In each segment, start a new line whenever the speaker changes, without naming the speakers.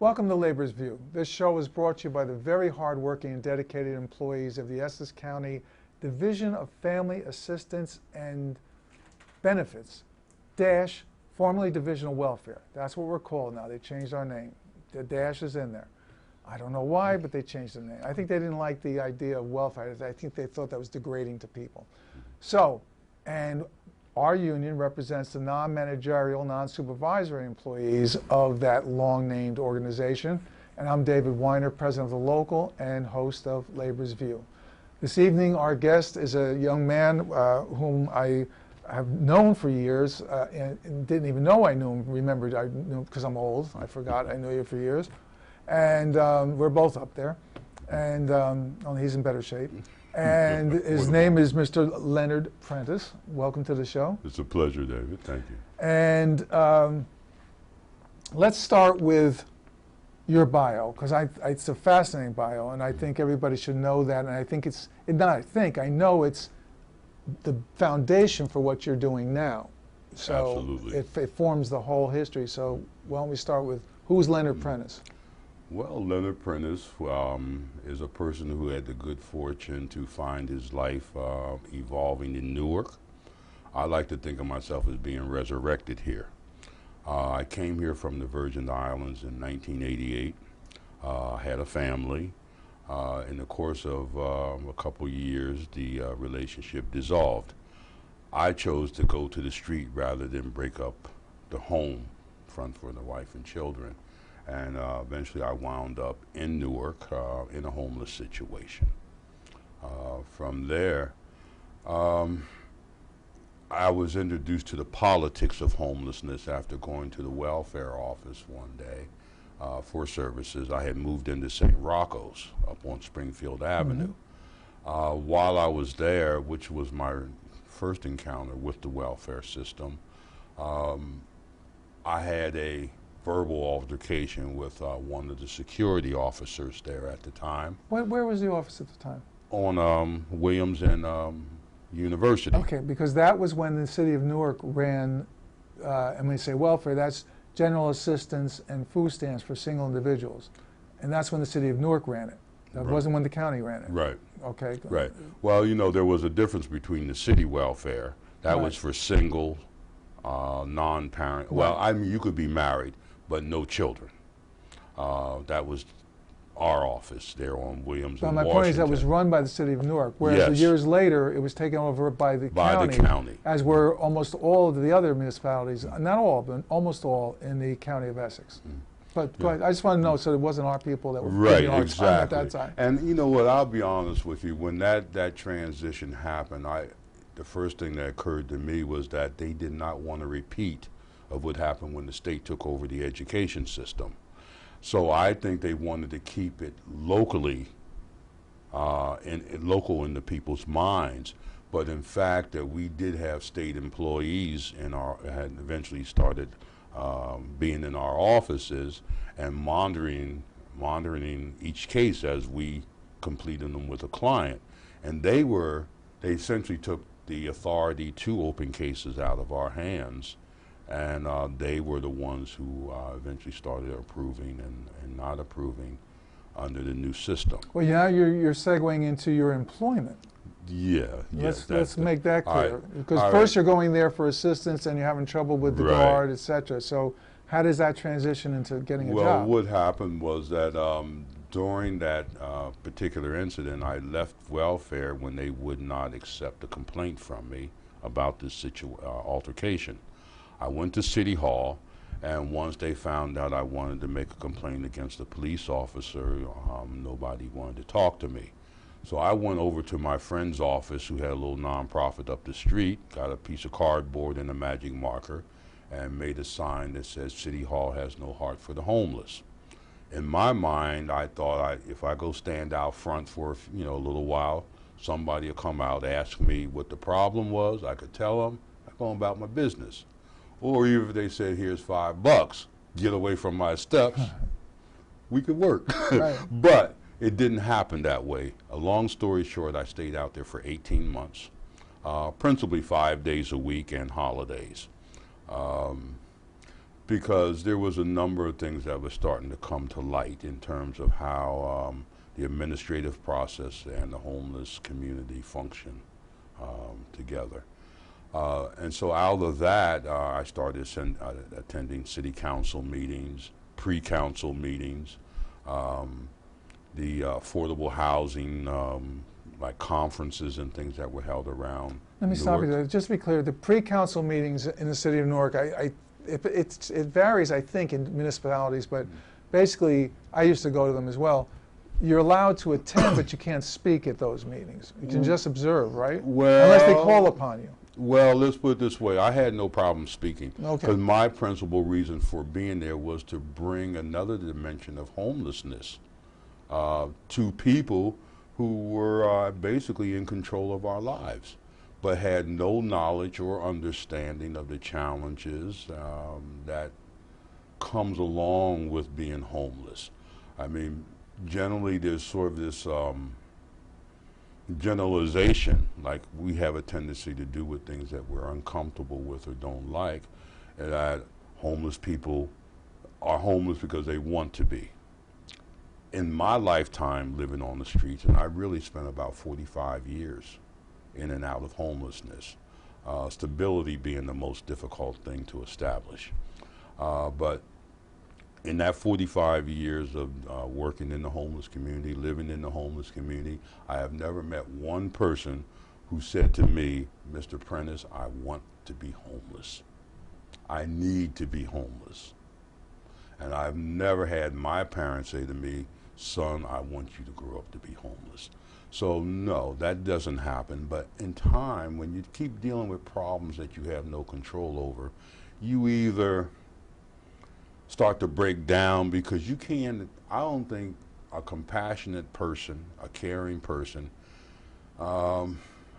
Welcome to Labor's View. This show is brought to you by the very hardworking and dedicated employees of the Essex County Division of Family Assistance and Benefits, formerly Division of Welfare. That's what we're called now. They changed our name. The dash is in there. I don't know why, but they changed the name. I think they didn't like the idea of welfare. I think they thought that was degrading to people. So, and our union represents the non-managerial, non-supervisory employees of that long-named organization. And I'm David Weiner, president of the local and host of Labor's View. This evening, our guest is a young man whom I have known for years and didn't even know I knew him. Remembered I knew because I'm old. I forgot I knew you for years. And we're both up there. And only he's in better shape. And his name is Mr. Leonard Prentice. Welcome to the show.
It's a pleasure, David. Thank you.
And let's start with your bio, because it's a fascinating bio, and I think everybody should know that. And I think I know it's the foundation for what you're doing now. So
absolutely.
It forms the whole history. So why don't we start with, who's Leonard Prentice?
Well, Leonard Prentice is a person who had the good fortune to find his life evolving in Newark. I like to think of myself as being resurrected here. I came here from the Virgin Islands in 1988, had a family. In the course of a couple years, the relationship dissolved. I chose to go to the street rather than break up the home front for the wife and children. And eventually I wound up in Newark in a homeless situation. From there, I was introduced to the politics of homelessness after going to the welfare office one day for services. I had moved into St. Rocco's up on Springfield Avenue. While I was there, which was my first encounter with the welfare system, I had a verbal altercation with one of the security officers there at the time.
Where was the office at the time?
On Williams and University.
Okay, because that was when the city of Newark ran, and when they say welfare, that's general assistance and food stamps for single individuals. And that's when the city of Newark ran it. That wasn't when the county ran it.
Right.
Okay.
Right. Well, you know, there was a difference between the city welfare. That was for single, non-parent. Right. Well, I mean, you could be married, but no children. That was our office there on Williams and
my
Washington.
point is that was run by the city of Newark, whereas years later it was taken over by the county, as were almost all of the other municipalities, not all, but almost all in the county of Essex. But I just want to know, so it wasn't our people that were giving our time at that time.
And you know what, I'll be honest with you, when that transition happened, the first thing that occurred to me was that they did not want to repeat of what happened when the state took over the education system. So I think they wanted to keep it locally, local in the people's minds. But in fact, that we did have state employees had eventually started being in our offices and monitoring each case as we completed them with a client. And they essentially took the authority to open cases out of our hands. And they were the ones who eventually started approving and not approving under the new system.
Well, now you're segueing into your employment.
Yeah.
Let's make that clear. Because first you're going there for assistance and you're having trouble with the guard, etc. So how does that transition into getting a job?
Well, what happened was that during that particular incident, I left welfare when they would not accept a complaint from me about this altercation. I went to City Hall, and once they found out I wanted to make a complaint against a police officer, nobody wanted to talk to me. So I went over to my friend's office who had a little nonprofit up the street, got a piece of cardboard and a magic marker, and made a sign that says City Hall has no heart for the homeless. In my mind, I thought if I go stand out front for a little while, somebody will come out, ask me what the problem was, I could tell them, I'm going about my business. Or even if they said, here's $5, get away from my steps, we could work. But it didn't happen that way. A long story short, I stayed out there for 18 months, principally 5 days a week and holidays. because there was a number of things that were starting to come to light in terms of how the administrative process and the homeless community function together. And so out of that, I started attending city council meetings, pre-council meetings, the affordable housing, like conferences and things that were held around.
Let me stop you there. Just to be clear, the pre-council meetings in the city of Newark, it varies, I think, in municipalities, but basically, I used to go to them as well. You're allowed to attend, but you can't speak at those meetings. You can just observe, right?
Well,
unless they call upon you.
Well, let's put it this way. I had no problem speaking.
Okay.
Because my principal reason for being there was to bring another dimension of homelessness to people who were basically in control of our lives, but had no knowledge or understanding of the challenges that comes along with being homeless. I mean, generally there's sort of this generalization, like we have a tendency to do with things that we're uncomfortable with or don't like, and that homeless people are homeless because they want to be. In my lifetime living on the streets, and I really spent about 45 years in and out of homelessness, stability being the most difficult thing to establish. But in that 45 years of working in the homeless community, living in the homeless community, I have never met one person who said to me, Mr. Prentice, I want to be homeless. I need to be homeless. And I've never had my parents say to me, son, I want you to grow up to be homeless. So no, that doesn't happen. But in time, when you keep dealing with problems that you have no control over, you either start to break down because you can't, I don't think a compassionate person, a caring person, I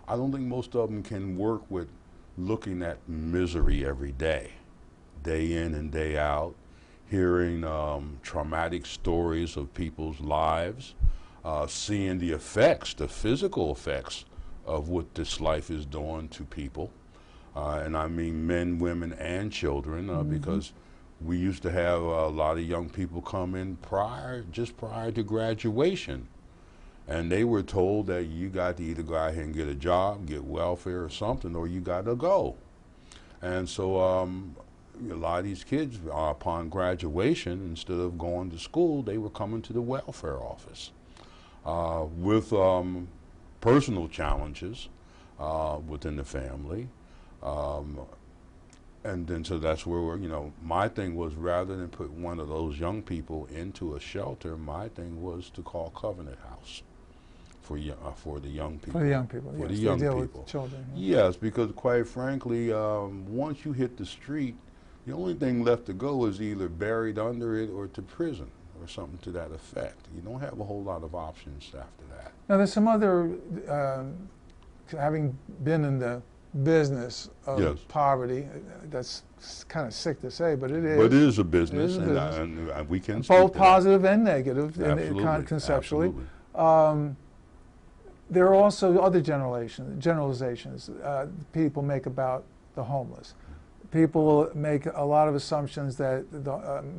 don't think most of them can work with looking at misery every day in and day out, hearing traumatic stories of people's lives, seeing the effects, the physical effects of what this life is doing to people. And I mean men, women, and children, because we used to have a lot of young people come in just prior to graduation, and they were told that you got to either go out here and get a job, get welfare or something, or you got to go. And so a lot of these kids, upon graduation, instead of going to school, they were coming to the welfare office with personal challenges within the family. And then so that's where we're, my thing was, rather than put one of those young people into a shelter, my thing was to call Covenant House for the young people.
For the young people,
For
yes,
the young
they deal
people.
with children.
Yes, because quite frankly, once you hit the street, the only thing left to go is either buried under it or to prison or something to that effect. You don't have a whole lot of options after that.
Now there's some other, having been in the business of poverty, that's kind of sick to say, but it is.
But it is a business, and we can speak
both
to
positive and negative, conceptually.
Absolutely.
There are also other generalizations people make about the homeless. People make a lot of assumptions that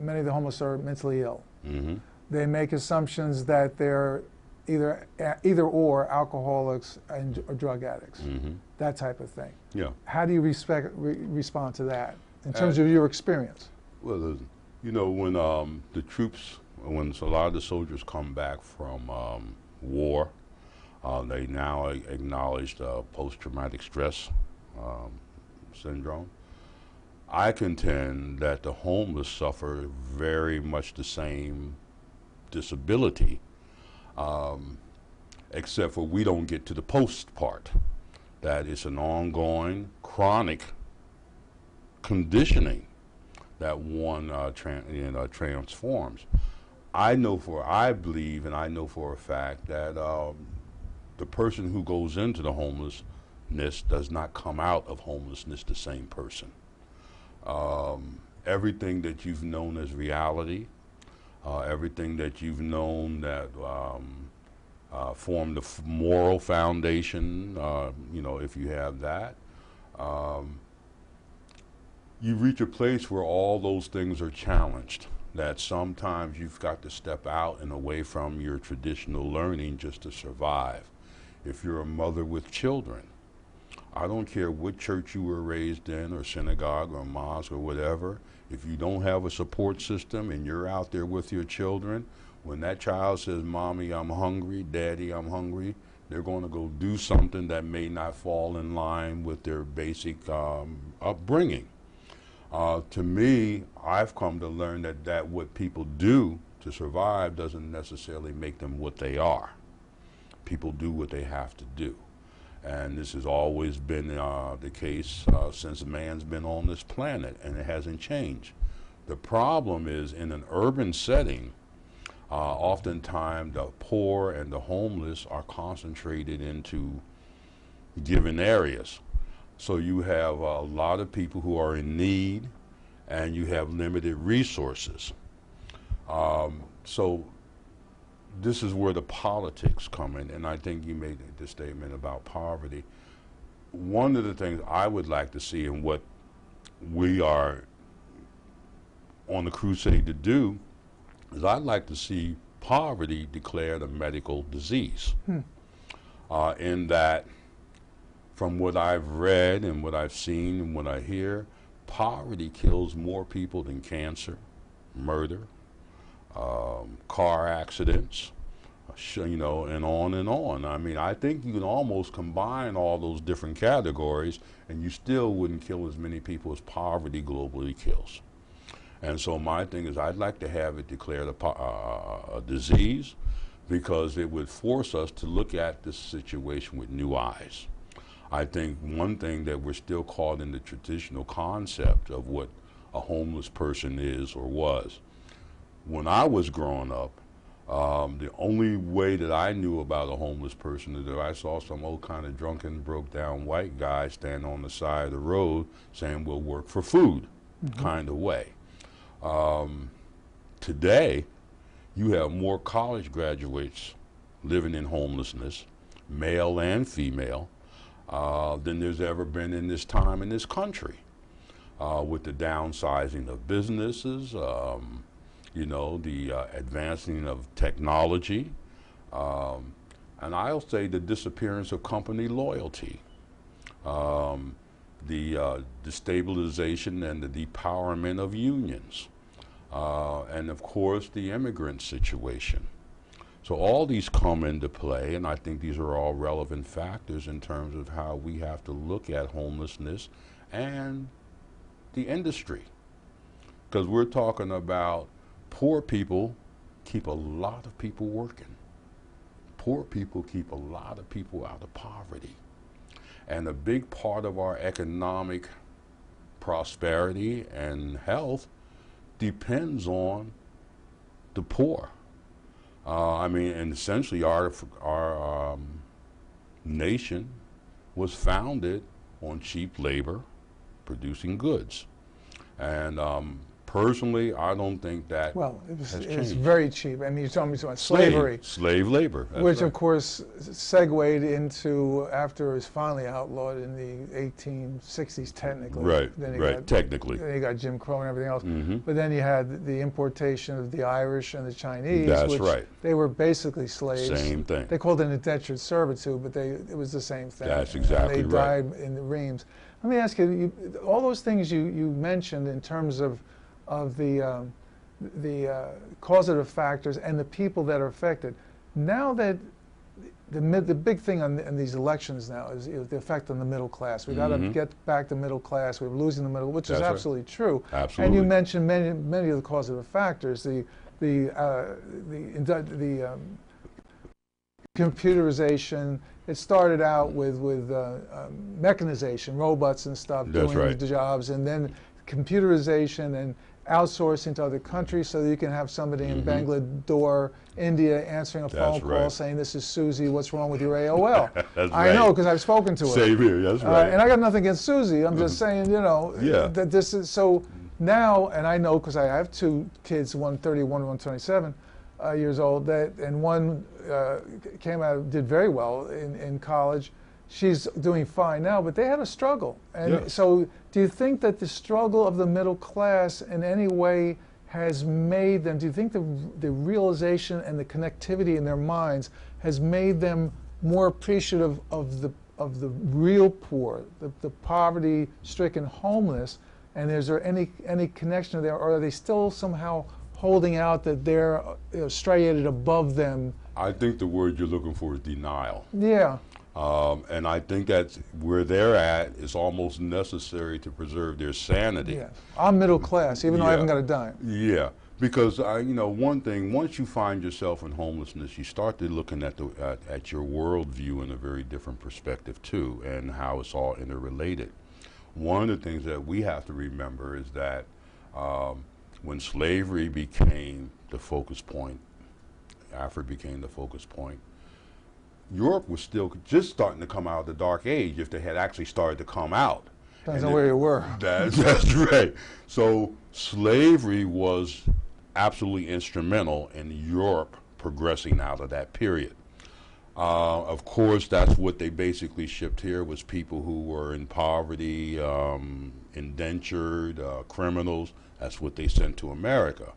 many of the homeless are mentally ill.
Mm-hmm.
They make assumptions that they're either or alcoholics or drug addicts, that type of thing.
Yeah.
How do you respond to that in terms of your experience?
Well, when the troops, when a lot of the soldiers come back from war, they now acknowledge post-traumatic stress syndrome. I contend that the homeless suffer very much the same disability, except for we don't get to the post part. That it's an ongoing, chronic conditioning that one transforms. I believe, and I know for a fact that the person who goes into the homelessness does not come out of homelessness the same person. Everything that you've known as reality, everything that you've known that form the moral foundation, if you have that, you reach a place where all those things are challenged, that sometimes you've got to step out and away from your traditional learning just to survive. If you're a mother with children, I don't care what church you were raised in, or synagogue or mosque or whatever, if you don't have a support system and you're out there with your children, when that child says, Mommy, I'm hungry, Daddy, I'm hungry, they're going to go do something that may not fall in line with their basic upbringing. To me, I've come to learn that what people do to survive doesn't necessarily make them what they are. People do what they have to do. And this has always been the case since man's been on this planet, and it hasn't changed. The problem is, in an urban setting, oftentimes the poor and the homeless are concentrated into given areas. So you have a lot of people who are in need, and you have limited resources. So this is where the politics come in, and I think you made the statement about poverty. One of the things I would like to see, and what we are on the crusade to do, is I'd like to see poverty declared a medical disease. In that, from what I've read and what I've seen and what I hear, poverty kills more people than cancer, murder, car accidents, you know, and on and on. I mean, I think you can almost combine all those different categories and you still wouldn't kill as many people as poverty globally kills. And so my thing is, I'd like to have it declared a disease, because it would force us to look at this situation with new eyes. I think one thing that we're still caught in the traditional concept of what a homeless person is or was. When I was growing up, the only way that I knew about a homeless person is that I saw some old kind of drunken, broke down white guy stand on the side of the road saying, we'll work for food, kind of way. Today, you have more college graduates living in homelessness, male and female, than there's ever been in this time in this country. With the downsizing of businesses, you know, the advancing of technology, and I'll say the disappearance of company loyalty, the destabilization and the depowerment of unions, and of course the immigrant situation. So all these come into play, and I think these are all relevant factors in terms of how we have to look at homelessness and the industry. Because we're talking about poor people keep a lot of people working. Poor people keep a lot of people out of poverty. And a big part of our economic prosperity and health depends on the poor. I mean, and essentially our nation was founded on cheap labor producing goods. And personally, I don't think that
it was very cheap. I mean, you're talking about slavery.
Slave labor.
Which, right, of course, segued into, after it was finally outlawed in the 1860s, technically.
Right, right, technically.
Then you got Jim Crow and everything else. But then you had the importation of the Irish and the Chinese.
That's right.
They were basically slaves.
Same thing.
They called it indentured servitude, but it was the same thing.
That's exactly right.
They died in the reams. Let me ask you, all those things you mentioned in terms of the causative factors and the people that are affected. Now that the big thing in these elections now is the effect on the middle class. We got to get back to middle class. We're losing the middle, which is absolutely true.
Absolutely.
And you mentioned many of the causative factors. The computerization. It started out with mechanization, robots and stuff doing the jobs, and then computerization and outsourcing to other countries, so that you can have somebody in Bangalore, India, answering a phone call saying, "This is Susie. What's wrong with your AOL?" I know, because I've spoken to her.
Same here. That's right.
And I got nothing against Susie. I'm just saying, you know, that this is so now. And I know, because I have two kids, one 31, one 27 years old. And one came out, did very well in college. she's doing fine now, but they had a struggle. And
Yes.
so do you think that the struggle of the middle class in any way has made them, do you think the realization and the connectivity in their minds has made them more appreciative of the real poor, the poverty-stricken homeless, and is there any connection there, or are they still somehow holding out that they're striated above them?
I think the word you're looking for is denial.
Yeah.
And I think that where they're at is almost necessary to preserve their sanity.
Yeah. I'm middle class, even though I
Yeah.
haven't got a dime.
Yeah, because one thing, once you find yourself in homelessness, you start to looking at your worldview in a very different perspective too, and how it's all interrelated. One of the things that we have to remember is that when slavery became the focus point, Africa became the focus point, Europe was still just starting to come out of the dark age, if they had actually started to come out.
Depends on where you were.
That's right. So slavery was absolutely instrumental in Europe progressing out of that period. Of course, that's what they basically shipped here, was people who were in poverty, indentured, criminals. That's what they sent to America.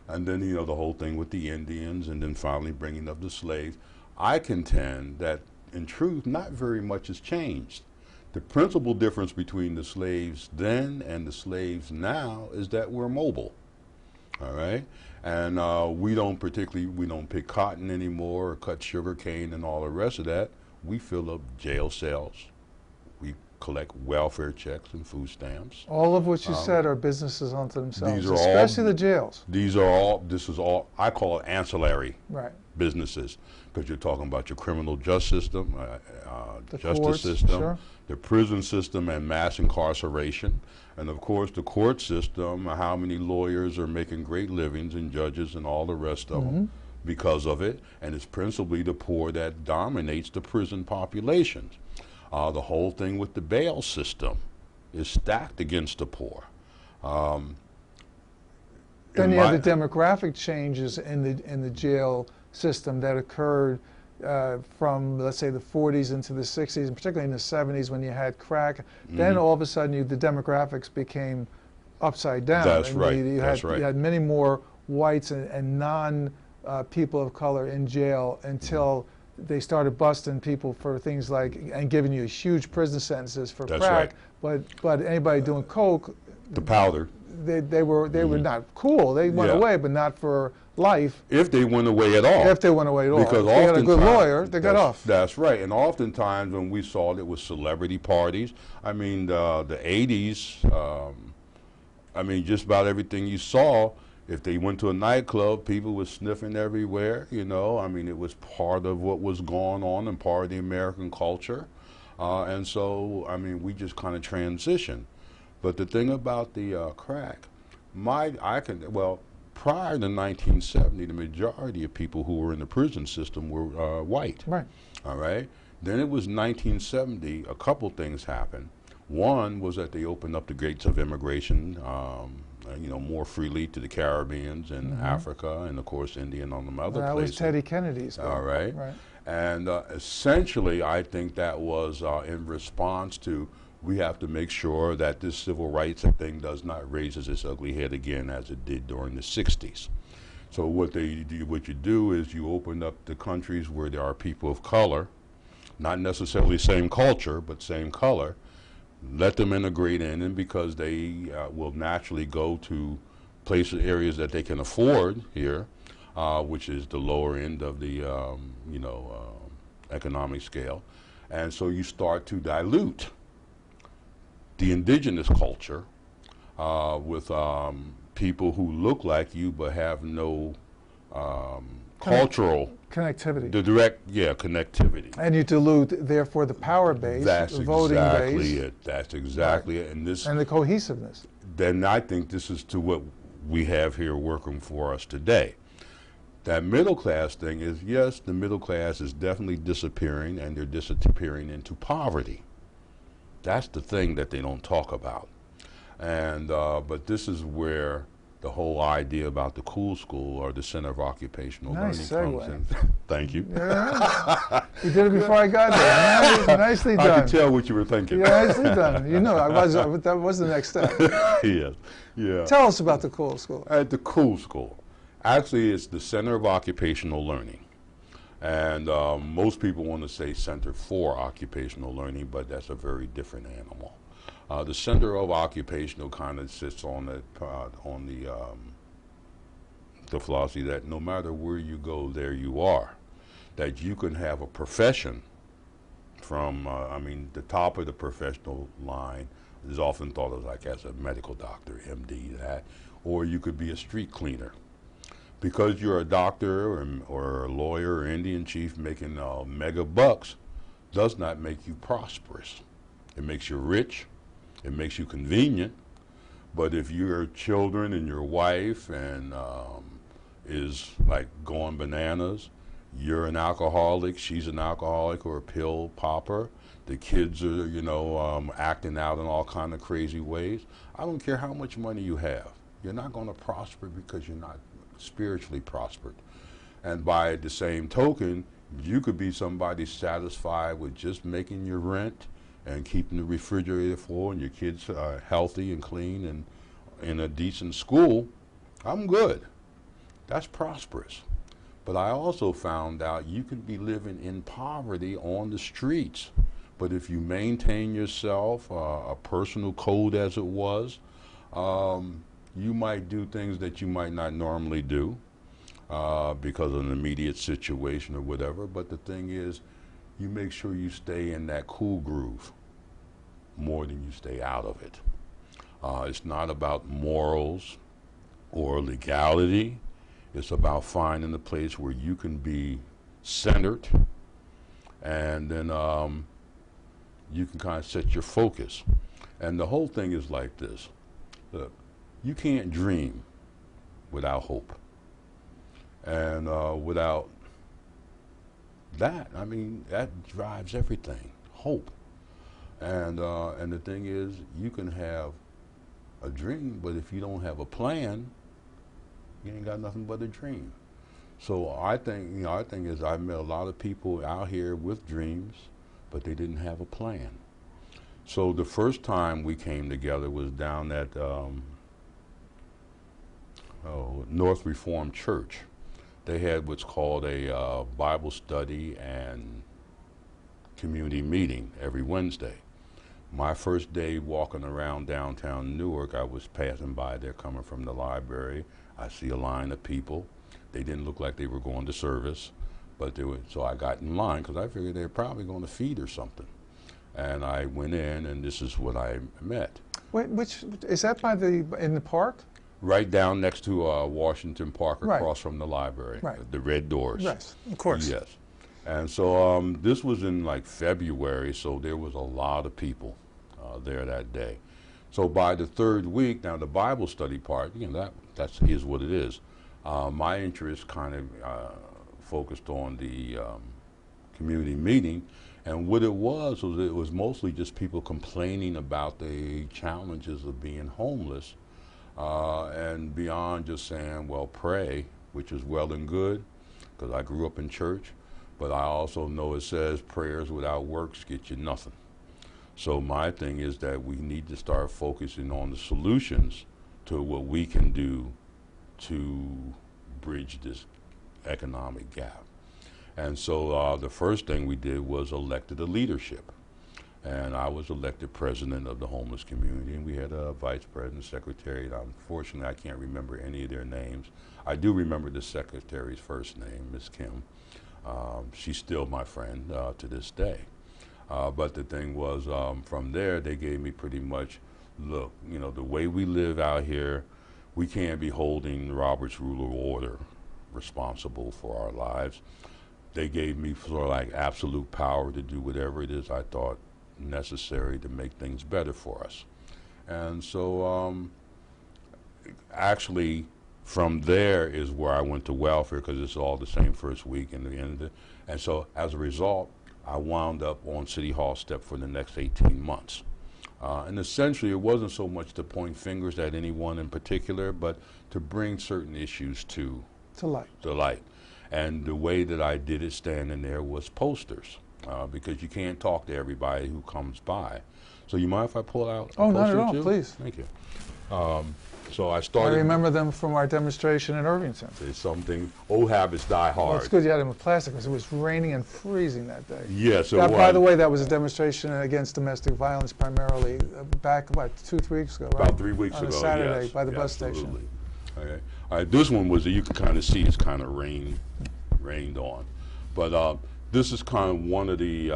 And then, the whole thing with the Indians, and then finally bringing up the slaves. I contend that, in truth, not very much has changed. The principal difference between the slaves then and the slaves now is that we're mobile, all right? And we don't pick cotton anymore or cut sugar cane and all the rest of that. We fill up jail cells. We collect welfare checks and food stamps.
All of what you said are businesses unto themselves,
These are
especially
all,
the jails.
This is all, I call it ancillary
Right.
businesses, because you're talking about your criminal justice system,
The
justice
courts,
system,
sure.
the prison system and mass incarceration, and of course the court system, how many lawyers are making great livings, and judges and all the rest of them because of it, and it's principally the poor that dominates the prison populations. The whole thing with the bail system is stacked against the poor.
Then you have the demographic changes in the jail system that occurred from, let's say, the 40s into the 60s, and particularly in the 70s when you had crack. Then all of a sudden the demographics became upside down.
That's
and
right.
You had many more whites and non-people of color in jail until they started busting people for things like, and giving you huge prison sentences for
That's
crack.
right.
But anybody doing coke,
The powder.
they were not cool. They went
Yeah.
away, but not for life.
If they went away at all.
If they went away at all.
Because
if they had a good
oftentimes-
lawyer, they got off.
That's right. And oftentimes when we saw it with celebrity parties, I mean, the 80s, I mean, just about everything you saw, if they went to a nightclub, people were sniffing everywhere, I mean, it was part of what was going on and part of the American culture. And so, I mean, we just kind of transitioned. But the thing about the crack, prior to 1970, the majority of people who were in the prison system were white.
Right.
All right. Then it was 1970. A couple things happened. One was that they opened up the gates of immigration, more freely to the Caribbeans and Africa, and of course India and all them other
That
places.
was Teddy Kennedy's.
All right.
Right.
And essentially, I think that was in response to, we have to make sure that this civil rights thing does not raise its ugly head again as it did during the 60s. So what you do is you open up the countries where there are people of color, not necessarily same culture, but same color, let them integrate in, and because they will naturally go to areas that they can afford here, which is the lower end of the economic scale, and so you start to dilute the indigenous culture with people who look like you but have no cultural
connectivity.
The direct, connectivity.
And you dilute, therefore, the power base,
That's
the voting
exactly
base.
it. That's exactly it. And
the cohesiveness.
Then I think this is to what we have here working for us today. That middle class thing is, yes, the middle class is definitely disappearing, and they're disappearing into poverty. That's the thing that they don't talk about. And but this is where the whole idea about the C.O.O.L school or the Center of Occupational
Nice
Learning
segue.
comes in. Thank you.
Yeah. You did it before I got there. Nicely done.
I could tell what you were thinking.
Yeah, nicely done. You know, that was the next step.
Yes, yeah.
Tell us about the C.O.O.L school.
At the C.O.O.L school, actually, it's the Center of Occupational Learning. And most people want to say Center for Occupational Learning, but that's a very different animal. The Center of Occupational kind of sits on the philosophy that no matter where you go, there you are. That you can have a profession from, the top of the professional line is often thought of like as a medical doctor, MD, that, or you could be a street cleaner. Because you're a doctor or a lawyer or Indian chief making mega bucks does not make you prosperous. It makes you rich, it makes you convenient, but if your children and your wife and is like going bananas, you're an alcoholic, she's an alcoholic or a pill popper, the kids are, acting out in all kind of crazy ways, I don't care how much money you have, you're not going to prosper because you're not spiritually prospered. And by the same token, you could be somebody satisfied with just making your rent and keeping the refrigerator full and your kids healthy and clean and in a decent school. I'm good. That's prosperous. But I also found out you can be living in poverty on the streets. But if you maintain yourself, a personal code as it was, you might do things that you might not normally do because of an immediate situation or whatever. But the thing is, you make sure you stay in that cool groove more than you stay out of it. It's not about morals or legality. It's about finding a place where you can be centered and then you can kind of set your focus. And the whole thing is like this. Look, you can't dream without hope. And without that, that drives everything, hope. And the thing is, you can have a dream, but if you don't have a plan, you ain't got nothing but a dream. So I think, I've met a lot of people out here with dreams, but they didn't have a plan. So the first time we came together was down at North Reformed Church. They had what's called a Bible study and community meeting every Wednesday. My first day walking around downtown Newark, I was passing by there coming from the library. I see a line of people. They didn't look like they were going to service, but they were, so I got in line because I figured they were probably going to feed or something. And I went in, and this is what I met.
Wait, which is that in the park?
Right down next to Washington Park, across
Right.
from the library,
Right.
the red doors.
Yes, of course.
Yes. And so this was in like February, so there was a lot of people there that day. So by the third week, now the Bible study part, that is what it is. My interest kind of focused on the community meeting, and what it was mostly just people complaining about the challenges of being homeless, and beyond just saying, well, pray, which is well and good, because I grew up in church, but I also know it says prayers without works get you nothing. So my thing is that we need to start focusing on the solutions to what we can do to bridge this economic gap. And so the first thing we did was elected a leadership. And I was elected president of the homeless community, and we had a vice president, secretary. Unfortunately, I can't remember any of their names. I do remember the secretary's first name, Miss Kim. She's still my friend to this day. But the thing was, from there, they gave me pretty much, look, the way we live out here, we can't be holding Robert's Rule of Order responsible for our lives. They gave me sort of like absolute power to do whatever it is I thought necessary to make things better for us. And so actually from there is where I went to welfare, because it's all the same first week and the end of it. And so as a result, I wound up on City Hall step for the next 18 months. And essentially, it wasn't so much to point fingers at anyone in particular, but to bring certain issues to light. And the way that I did it standing there was posters, because you can't talk to everybody who comes by. So you mind if I pull out a
Oh, not at
poster
all,
too?
please.
Thank you. So I
I
started.
remember them from our demonstration in Irvington.
It's something, old habits die hard.
Well, it's good you had them in plastic because it was raining and freezing that day.
Yes, it
That,
was.
by the way, that was a demonstration against domestic violence primarily back, what, 2-3 weeks ago, right?
About 3 weeks
On
ago,
a Saturday
yes.
by the bus
Absolutely.
station.
Okay. All right, this one was, you can kind of see it's kind of rained on. But this is kind of one of the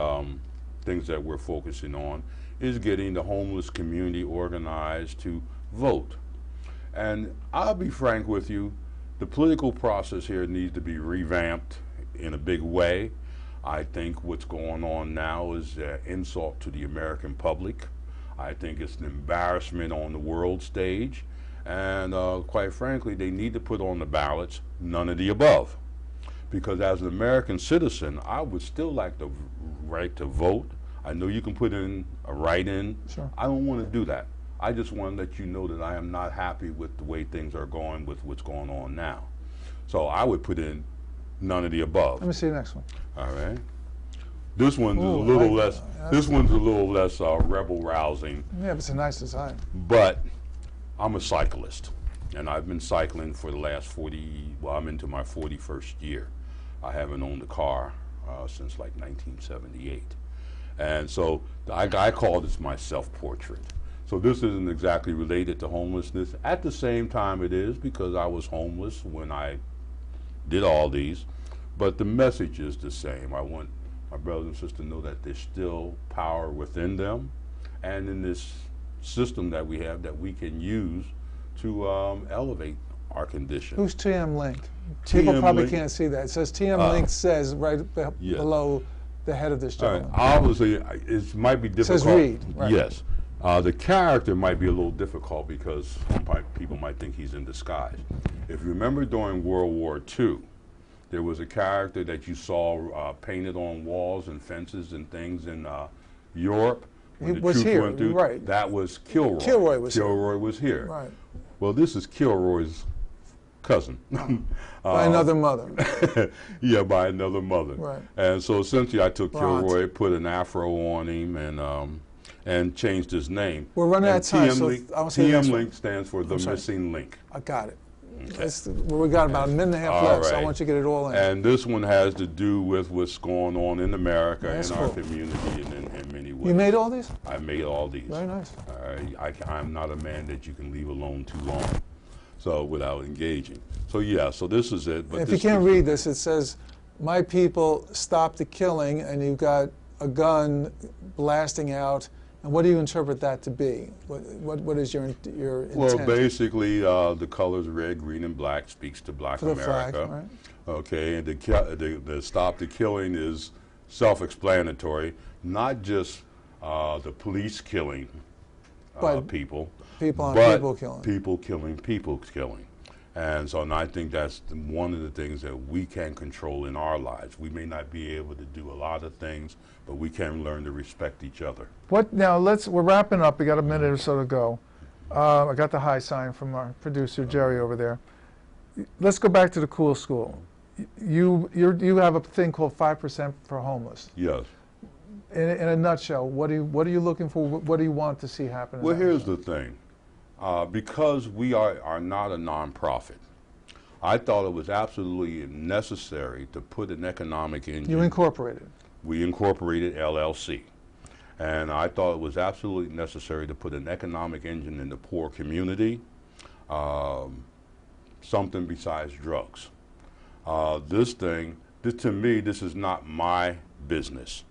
things that we're focusing on, is getting the homeless community organized to vote. And I'll be frank with you, the political process here needs to be revamped in a big way. I think what's going on now is an insult to the American public. I think it's an embarrassment on the world stage. And quite frankly, they need to put on the ballots none of the above. Because as an American citizen, I would still like the right to vote. I know you can put in a write-in.
Sure.
I don't want to do that. I just want to let you know that I am not happy with the way things are going with what's going on now. So I would put in none of the above.
Let me see the next one.
All right. This one's
Ooh,
a little
I-
less. This one's a little less rebel rousing.
Yeah, but it's a nice design.
But I'm a cyclist, and I've been cycling for the last 40. Well, I'm into my 41st year. I haven't owned a car since like 1978, and so I call this my self-portrait. So this isn't exactly related to homelessness. At the same time, it is, because I was homeless when I did all these. But the message is the same. I want my brothers and sisters to know that there's still power within them, and in this system that we have that we can use to elevate our condition.
Who's TM Link? People
TM
probably
Link?
can't see that. It says TM Link says right
yeah.
below the head of this
All right.
gentleman.
Obviously, it might be difficult.
says Reed, right.
Yes. The character might be a little difficult because people might think he's in disguise. If you remember during World War II, there was a character that you saw painted on walls and fences and things in Europe. When
He
the
was
troops
here,
went through,
right.
That was Kilroy.
Kilroy was here.
Kilroy was here.
Right.
Well, this is Kilroy's cousin.
By another mother.
Yeah, by another mother.
Right.
And so essentially I took
Right.
Kilroy, put an afro on him, and changed his name.
We're running out of time, so I want to see the next
TM
one.
Link stands for the
sorry.
missing link.
I got it.
Okay.
We got about a minute and a half
All
left, so I
right.
want you to get it all in.
And this one has to do with what's going on in America,
That's
in our
cool.
community, and in many ways.
You made all these?
I made all these.
Very nice.
I'm not a man that you can leave alone too long, so without engaging. So yeah, so this is it. But
If you can't read this, it says, "My people, stop the killing," and you've got a gun blasting out. And what do you interpret that to be? What is your intent?
Well, basically, the colors red, green, and black speaks to Black
For the flag,
America.
right?
Okay, and the stop the killing is self-explanatory. Not just the police killing
But
people,
people on
but
people killing.
people killing. And so, and I think that's one of the things that we can control in our lives. We may not be able to do a lot of things, but we can learn to respect each other.
What now? We're wrapping up. We got a minute or so to go. I got the high sign from our producer Jerry over there. Let's go back to the cool school. You have a thing called 5% for homeless.
Yes.
In a nutshell, what are you looking for? What do you want to see happen?
Well, here's the thing. Because we are not a nonprofit, I thought it was absolutely necessary to put an economic engine.
You incorporated.
We incorporated LLC. And I thought it was absolutely necessary to put an economic engine in the poor community, something besides drugs. To me, this is not my business.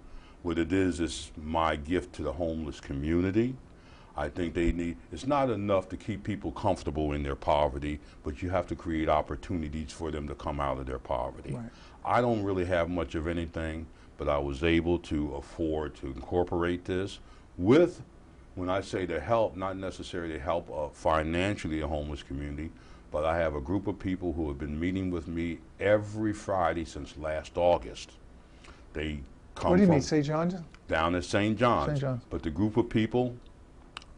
What it is my gift to the homeless community. I think it's not enough to keep people comfortable in their poverty, but you have to create opportunities for them to come out of their poverty.
Right.
I don't really have much of anything, but I was able to afford to incorporate this with, when I say to help, not necessarily to help financially a homeless community, but I have a group of people who have been meeting with me every Friday since last August. They come
What do you
from
mean, St. John's?
down at St. John's.
St. John's.
But the group of people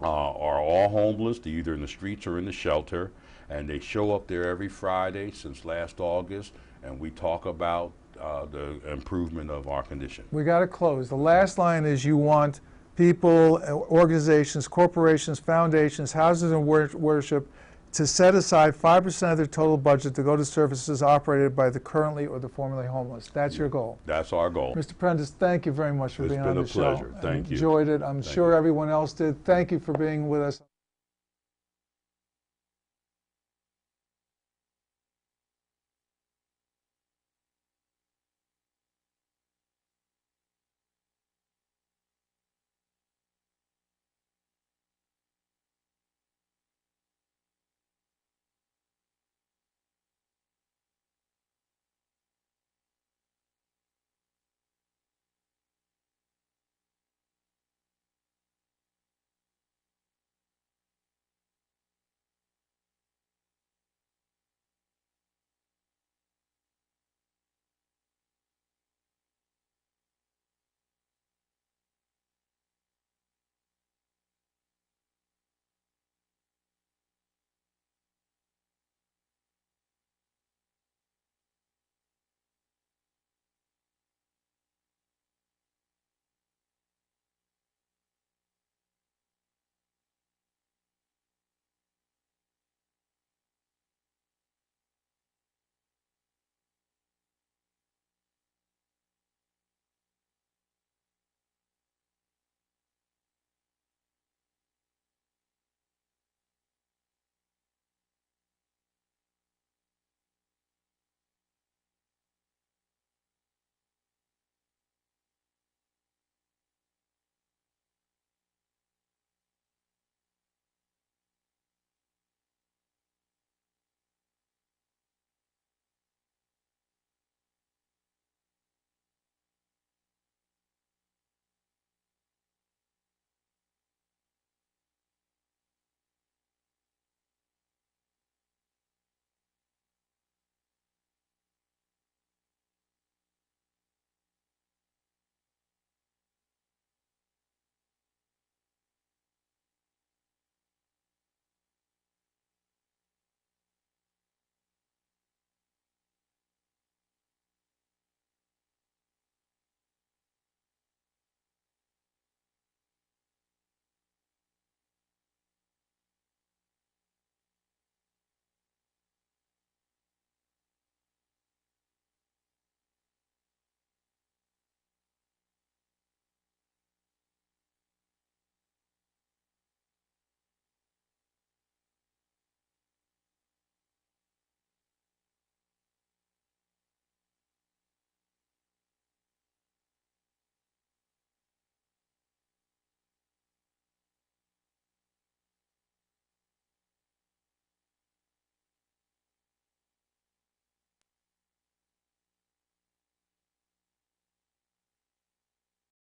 are all homeless. They're either in the streets or in the shelter, and they show up there every Friday since last August, and we talk about the improvement of our condition.
We got to close. The last line is you want people, organizations, corporations, foundations, houses of worship to set aside 5% of their total budget to go to services operated by the currently or the formerly homeless. That's your goal.
That's our goal.
Mr. Prentice, thank you very much for being on the show.
It's been a pleasure. Thank you.
Enjoyed it. I'm sure everyone else did. Thank you for being with us.